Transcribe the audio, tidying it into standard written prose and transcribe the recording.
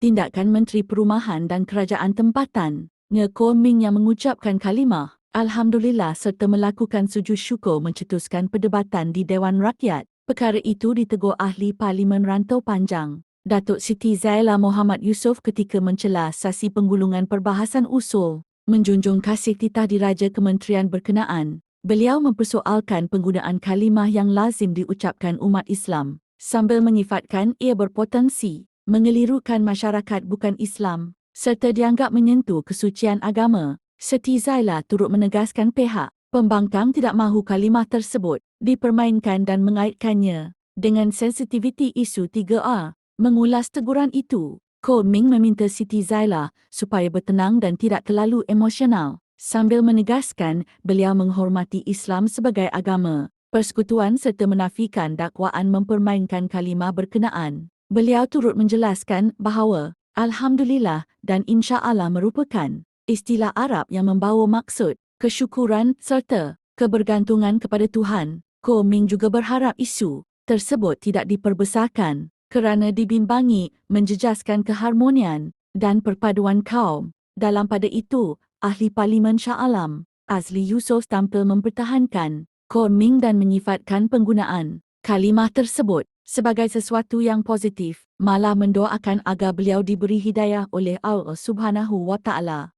tindakan Menteri Perumahan dan Kerajaan Tempatan, Nge Koh Ming yang mengucapkan kalimah Alhamdulillah serta melakukan sujud syukur mencetuskan perdebatan di Dewan Rakyat. Perkara itu ditegur Ahli Parlimen Rantau Panjang, Datuk Siti Zaila Muhammad Yusof ketika mencela sasi penggulungan perbahasan usul menjunjung kasih titah diraja kementerian berkenaan. Beliau mempersoalkan penggunaan kalimah yang lazim diucapkan umat Islam sambil menyifatkan ia berpotensi mengelirukan masyarakat bukan Islam serta dianggap menyentuh kesucian agama. Siti Zaila turut menegaskan pihak pembangkang tidak mahu kalimah tersebut dipermainkan dan mengaitkannya dengan sensitiviti isu 3A. Mengulas teguran itu, Koh Ming meminta Siti Zaila supaya bertenang dan tidak terlalu emosional sambil menegaskan beliau menghormati Islam sebagai agama persekutuan serta menafikan dakwaan mempermainkan kalimah berkenaan. Beliau turut menjelaskan bahawa Alhamdulillah dan insya-Allah merupakan istilah Arab yang membawa maksud kesyukuran serta kebergantungan kepada Tuhan. Koh Ming juga berharap isu tersebut tidak diperbesarkan kerana dibimbangi menjejaskan keharmonian dan perpaduan kaum. Dalam pada itu, Ahli Parlimen Shah Alam, Azli Yusof tampil mempertahankan Koh Ming dan menyifatkan penggunaan kalimah tersebut sebagai sesuatu yang positif, malah mendoakan agar beliau diberi hidayah oleh Allah Subhanahu wa Ta'ala.